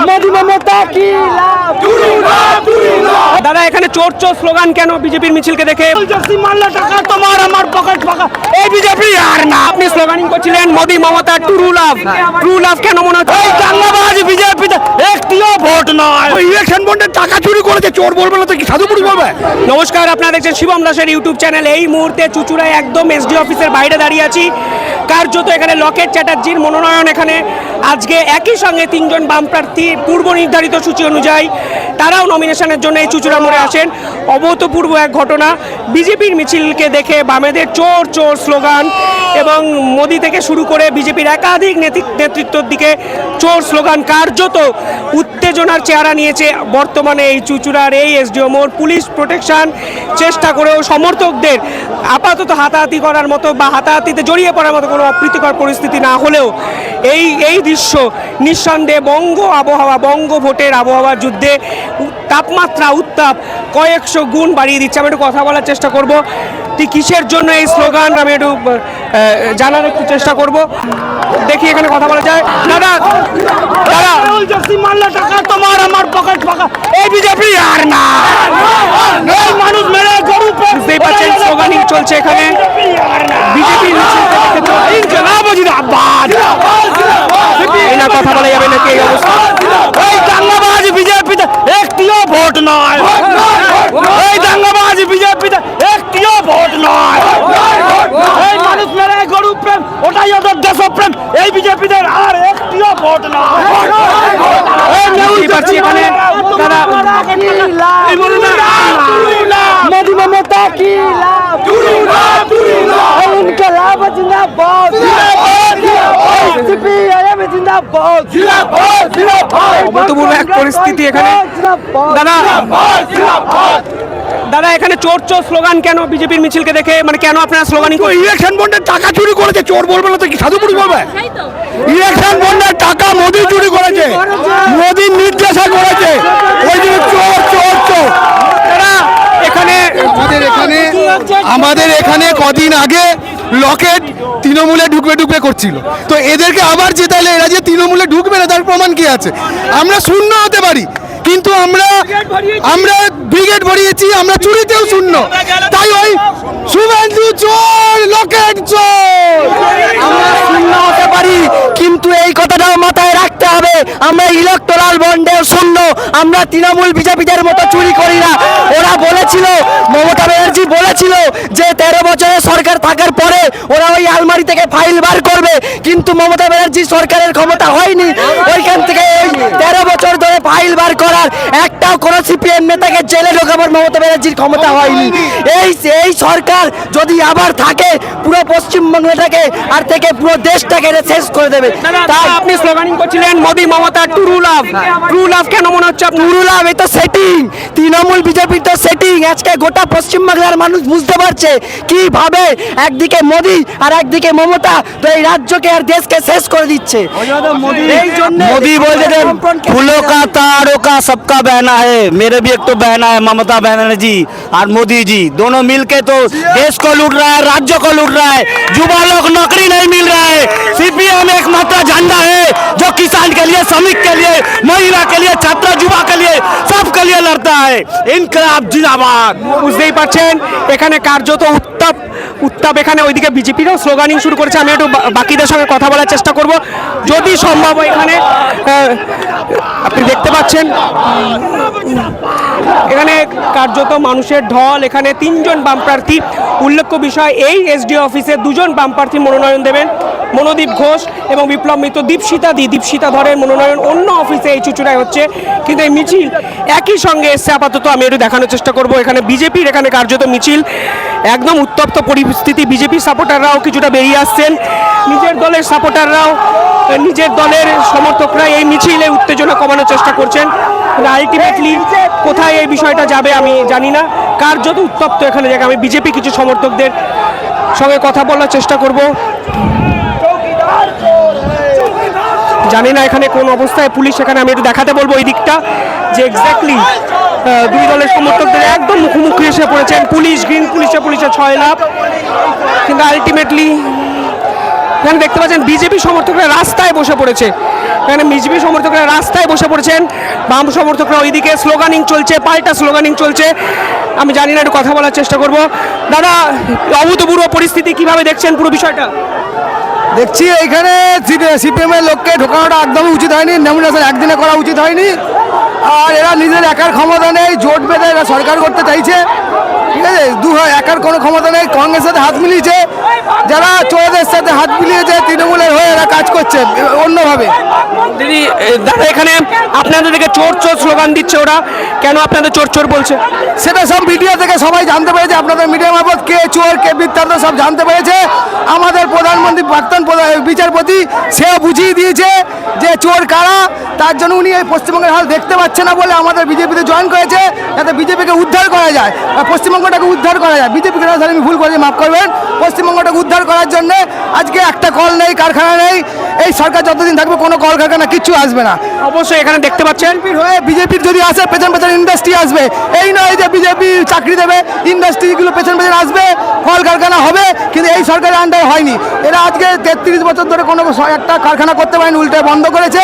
মোদি মমতা কি লাভ। দাদা এখানে চোর চোর স্লোগান কেন বিজেপির মিছিলকে দেখে? মারলে টাকা তোমার আমার পকেট ফাঁকা, এই বিজেপি আর না। আপনি স্লোগানিং করছিলেন Modi Mamata true love, true love কেন মনে হচ্ছে? এই দাঙ্গাবাজ বিজেপিতে একটিও ভোট নয়। ইলেকশন বন্ডের টাকা চুরি করেছে, চোর বলবে না তো কি সাধু পুরুষ বলবে? নমস্কার, আপনারা দেখছেন শিবম দাসের ইউটিউব চ্যানেল। এই মুহূর্তে চুচুড়ায় একদম এসডি অফিসের বাইরে দাঁড়িয়ে আছি। কার্যত এখানে লকেট চ্যাটার্জির মনোনয়ন। এখানে আজকে একই সঙ্গে তিনজন বাম প্রার্থী পূর্ব নির্ধারিত সূচি অনুযায়ী তারাও নমিনেশনের জন্য এই চুচুড়া মোড়ে আসেন। অভূতপূর্ব এক ঘটনা, বিজেপির মিছিলকে দেখে বামেদের চোর চোর স্লোগান এবং মোদি থেকে শুরু করে বিজেপির একাধিক নেতৃত্বর দিকে চোর স্লোগান কার্যত উত্তেজনার চেহারা নিয়েছে বর্তমানে এই চুচুড়ার এই এসডিও মোড়। পুলিশ প্রোটেকশন চেষ্টা করেও সমর্থকদের আপাতত হাতাহাতি করার মতো বা হাতাহাতিতে জড়িয়ে পড়ার মতো কোনো অপ্রীতিকর পরিস্থিতি না হলেও এই দৃশ্য নিঃসন্দেহে বঙ্গ আবহাওয়া, বঙ্গ ভোটের আবহাওয়ার যুদ্ধে তাপমাত্রা উত্তাপ কয়েকশো গুণ বাড়িয়ে দিচ্ছে। আমি একটু কথা বলার চেষ্টা করব, ঠিক কিসের জন্য এই স্লোগান আমি একটু জানার একটু চেষ্টা করব। দেখি এখানে কথা বলা যায়। দাদা দাদা মারলে টাকা তোমার আমার পকেট ফাঁকা, এই বিজেপি আর না। এই মানুষ মেরে গরু বুঝতেই পারছেন স্লোগানিং চলছে এখানে বিজেপির না কথা বলা যাবে নাকি এই অবস্থা? এই দাঙ্গাবাজ বিজেপিতে একটিও ভোট নয়। এই দাঙ্গাবাজ বিজেপিতে একটিও ভোট নয়। এই মানুষ মেরে গরু প্রেম, ওটাই ওদের দেশপ্রেম। এই বিজেপিতে আর একটিও ভোট নয়। বুঝতেই পারছি এখানে তারা মোদি মমতা কি লাভ, উনকে লাভ জিন্দাবাদ, অভূতপূর্ব এক পরিস্থিতি এখানে। দাদা দাদা এখানে চোর চোর স্লোগান কেন বিজেপির মিছিলকে দেখে? মানে কেন আপনারা স্লোগানিং করছেন? ইলেকশন বন্ডের টাকা চুরি করেছে, চোর বলবে না তো কি সাধু পুরুষ বলবে? ইলেকশন বন্ডের টাকা মোদি চুরি করেছে, মোদির নির্দেশে করেছে, ওই জন্য চোর চোর চোর। এখানে আমাদের এখানে কদিন আগে লকেট তৃণমূলে ঢুকবে করছিল, তো এদেরকে আবার জেতালে এরা যে তৃণমূলে ঢুকবে না তার প্রমাণ কি আছে? আমরা শূন্য হতে পারি, কিন্তু আমরা ব্রিগেড ভরিয়েছি, আমরা চুরিতেও শূন্য। তাই ওই শুভেন্দু চোর, লকেট চোর। আমরা শূন্য হতে পারি, কিন্তু এই কথাটাও মাথায় রাখতে হবে আমরা ইলেকটোরাল বন্ডেও শূন্য। আমরা তৃণমূল বিজেপিদের মতো চুরি করি না। ওরা বলেছিল, মমতা ব্যানার্জি বলেছিল যে 13 বছরের সরকার থাকার পরে ওরা ওই আলমারি থেকে ফাইল বার করবে, কিন্তু মমতা ব্যানার্জি সরকারের ক্ষমতা হয়নি। ওইখান থেকে ওই 13 বছর ধরে ফাইল বার করার একটাও কোনো সিপিএম নেতাকে জেলে ঢোকাবার মমতা ব্যানার্জির ক্ষমতা হয়নি। এই সরকার যদি আবার থাকে, পুরো পশ্চিমবাংলাটাকে আর থেকে পুরো দেশটাকে শেষ করে দেবে। তাই আপনি স্লোগানিং করছিলেন Modi Mamata true love, true love কেন মনে হচ্ছে? ট্রু লাভ এই তো সেটিং, তৃণমূল বিজেপির তো সেটিং। আজকে গোটা পশ্চিমবাংলার মানুষ বুঝতে পারছে কিভাবে একদিকে মোদি আর একদিকে মমতা তো এই রাজ্যকে আর দেশকে শেষ করে দিচ্ছে। এই জন্য मोदी बोलते थे फूलों का तारों का सबका बहना है, मेरे भी एक तो बहना है ममता बनर्जी और मोदी जी, दोनों मिलके तो देश को लूट रहा है, राज्य को लूट रहा है। युवा लोग नौकरी नहीं मिल रहा है। सीपीएम एकमात्र झंडा है जो किसान के लिए, श्रमिक के लिए, महिला के लिए, छात्र युवा के लिए, सबके लिए लड़ता है। इनकलाब जिंदाबाद। বুঝতেই পারছেন এখানে কার্যত উত্তাপ এখানে ওইদিকে বিজেপিরও স্লোগানিং শুরু করেছে। আমি একটু বাকিদের সঙ্গে কথা বলার চেষ্টা করব যদি সম্ভব হয়। এখানে আপনি দেখতে পাচ্ছেন এখানে কার্যত মানুষের ঢল। এখানে তিনজন বাম প্রার্থী, উল্লেখ্য বিষয় এই এসডি অফিসে দুজন বাম প্রার্থী মনোনয়ন দেবেন, মনোদীপ ঘোষ এবং বিপ্লব মিত্র। দীপশিতা ধরের মনোনয়ন অন্য অফিসে এই চুচুড়ায় হচ্ছে, কিন্তু এই মিছিল একই সঙ্গে এসছে আপাতত। আমি একটু দেখানোর চেষ্টা করব এখানে বিজেপির এখানে কার্যত মিছিল, একদম উত্তপ্ত পরিস্থিতি। বিজেপির সাপোর্টাররাও কিছুটা বেরিয়ে আসছেন, নিজের দলের সাপোর্টাররাও, নিজের দলের সমর্থকরা এই মিছিলে উত্তেজনা কমানোর চেষ্টা করছেন। আলটিমেটলি কোথায় এই বিষয়টা যাবে আমি জানি না। কার্যত উত্তপ্ত এখানে জায়গা। আমি বিজেপি কিছু সমর্থকদের সঙ্গে কথা বলার চেষ্টা করব। জানি না এখানে কোন অবস্থায় পুলিশ, এখানে আমি একটু দেখাতে বলবো এই দিকটা যে এক্স্যাক্টলি দুই দলের সমর্থকদের একদম মুখোমুখি এসে পড়েছেন পুলিশ, গ্রিন পুলিশের 6 লাভ। কিন্তু আলটিমেটলি এখানে দেখতে পাচ্ছেন বিজেপি সমর্থকরা রাস্তায় বসে পড়েছে। এখানে বিজেপি সমর্থকরা রাস্তায় বসে পড়েছেন, বাম সমর্থকরা ওইদিকে স্লোগানিং চলছে, পাল্টা স্লোগানিং চলছে। আমি জানি না, একটু কথা বলার চেষ্টা করব। দাদা, অভূতপূর্ব পরিস্থিতি, কিভাবে দেখছেন পুরো বিষয়টা? দেখছি এইখানে সিপিএম এর লোককে ঢোকানোটা একদমই উচিত হয়নি, নমিনেশন একদিনে করা উচিত হয়নি। আর এরা নিজের একার ক্ষমতা নেই, জোট বেঁধে এরা সরকার করতে চাইছে, ঠিক আছে। একার কোনো ক্ষমতা নেই, কংগ্রেসের সাথে হাত মিলিয়েছে, যারা চোরদের সাথে হাত মিলিয়েছে তৃণমূলের হয়ে এরা কাজ করছে অন্যভাবে। দিদি, দাদা এখানে আপনাদের দিকে চোর চোর স্লোগান দিচ্ছে, ওরা কেন আপনাদের চোর চোর বলছে? সেটা সব মিডিয়া থেকে সবাই জানতে পেরেছে, আপনাদের মিডিয়া মারফত কে চোর কে বৃত্তান্ত সব জানতে পেরেছে। আমাদের প্রধানমন্ত্রী প্রাক্তন বিচারপতি সেও বুঝিয়ে দিয়েছে যে চোর কারা। তার জন্য উনি এই পশ্চিমবঙ্গের হাল দেখতে পাচ্ছে না বলে আমাদের বিজেপিতে জয়েন করেছে, যাতে বিজেপিকে উদ্ধার করা যায়, পশ্চিমবঙ্গটাকে উদ্ধার করা যায়। বিজেপিকে আমি ভুল করেছি, মাফ করবেন। পশ্চিমবঙ্গটাকে উদ্ধার করার জন্য আজকে একটা কল নেই, কারখানা নেই। এই সরকার যতদিন থাকবে কোনো কল কারখানা কিচ্ছু আসবে না। অবশ্যই এখানে দেখতে পাচ্ছেন বিজেপির যদি আসে পেছন পেছন ইন্ডাস্ট্রি আসবে, এই নয় যে বিজেপি চাকরি দেবে, ইন্ডাস্ট্রিগুলো পেছন পেছন আসবে, কল কারখানা হবে। কিন্তু এই সরকারের আন্ডারে হয়নি। এরা আজকে 33 বছর ধরে কোনো একটা কারখানা করতে পারেনি, উল্টে বন্ধ করেছে।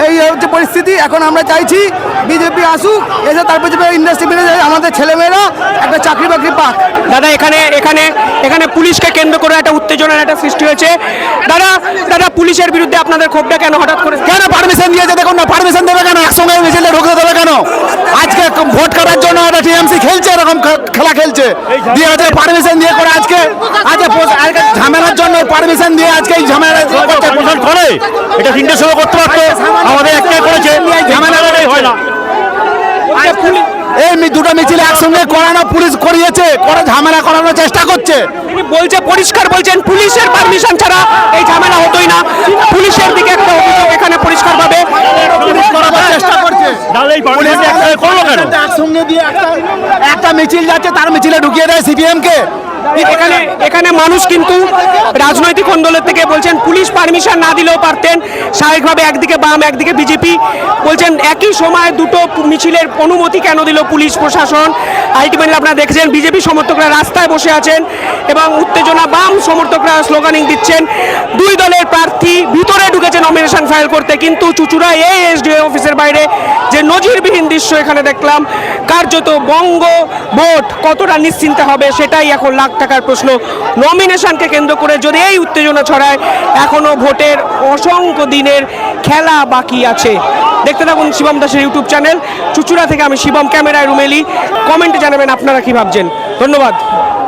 এই হচ্ছে পরিস্থিতি। এখন আমরা চাইছি বিজেপি আসুক, এসে তারপর যে ইন্ডাস্ট্রি বেড়ে যায়, আমাদের ছেলেমেয়েরা একটা চাকরি বাকরি পাক। দাদা এখানে এখানে এখানে পুলিশকে কেন্দ্র করে একটা উত্তেজনার একটা সৃষ্টি হয়েছে। দাদা দাদা পুলিশের বিরুদ্ধে আপনাদের ক্ষোভটা কেন হঠাৎ করে? কেন পারমিশন দিয়েছে? দেখুন না, পারমিশন দেবে কেন? একসঙ্গে মিছিলে ঢুকতে দেবে কেন? আজকে ভোট করার জন্য একটা টিএমসি খেলছে, এরকম খেলা খেলছে, দিয়ে হচ্ছে পারমিশন দিয়ে করে আজকে ঝামেলার জন্য পারমিশন দিয়ে আজকে এই ঝামেলা করে। এটা 3টের সময় করতে পারতো, আমাদের একটাই করেছে, ঝামেলা হয় না। এই দুটো মিছিল একসঙ্গে করানো পুলিশ করিয়েছে, করে ঝামেলা করানোর চেষ্টা করছে। তিনি বলছে, পরিষ্কার বলছেন, পুলিশের পারমিশন ছাড়া এই ঝামেলা হতোই না। পুলিশের দিকে একটা অভিযোগ এখানে পরিষ্কারভাবে চেষ্টা করছে। একসঙ্গে দিয়ে একটা মিছিল যাচ্ছে, তার মিছিলে ঢুকিয়ে দেয় সিপিএম কে। এখানে এখানে মানুষ কিন্তু রাজনৈতিক আন্দোলন থেকে বলছেন পুলিশ পারমিশন না দিলেও পারতেন, স্বাভাবিকভাবে একদিকে বাম একদিকে বিজেপি বলছেন একই সময় দুটো মিছিলের অনুমতি কেন দিল পুলিশ প্রশাসন। আলটিমেটলি আপনারা দেখছেন বিজেপি সমর্থকরা রাস্তায় বসে আছেন এবং উত্তেজনা, বাম সমর্থকরা স্লোগানিং দিচ্ছেন। দুই দলের প্রার্থী ভিতরে ঢুকেছে নমিনেশন ফাইল করতে, কিন্তু চুচুড়া এই এসডিও অফিসের বাইরে যে নজিরবিহীন দৃশ্য এখানে দেখলাম, কার্যত বঙ্গ ভোট কতটা নিশ্চিন্তে হবে সেটাই এখন লাখ টাকার প্রশ্ন। নমিনেশনকে কেন্দ্র করে যদি এই উত্তেজনা ছড়ায়, এখনো ভোটের অসংখ্য দিনের খেলা বাকি আছে। দেখতে থাকুন শিবম দাসের ইউটিউব চ্যানেল। চুচুড়া থেকে আমি শিবম, ক্যামেরায় রুমেলি। কমেন্টে জানাবেন আপনারা কি ভাবছেন। ধন্যবাদ।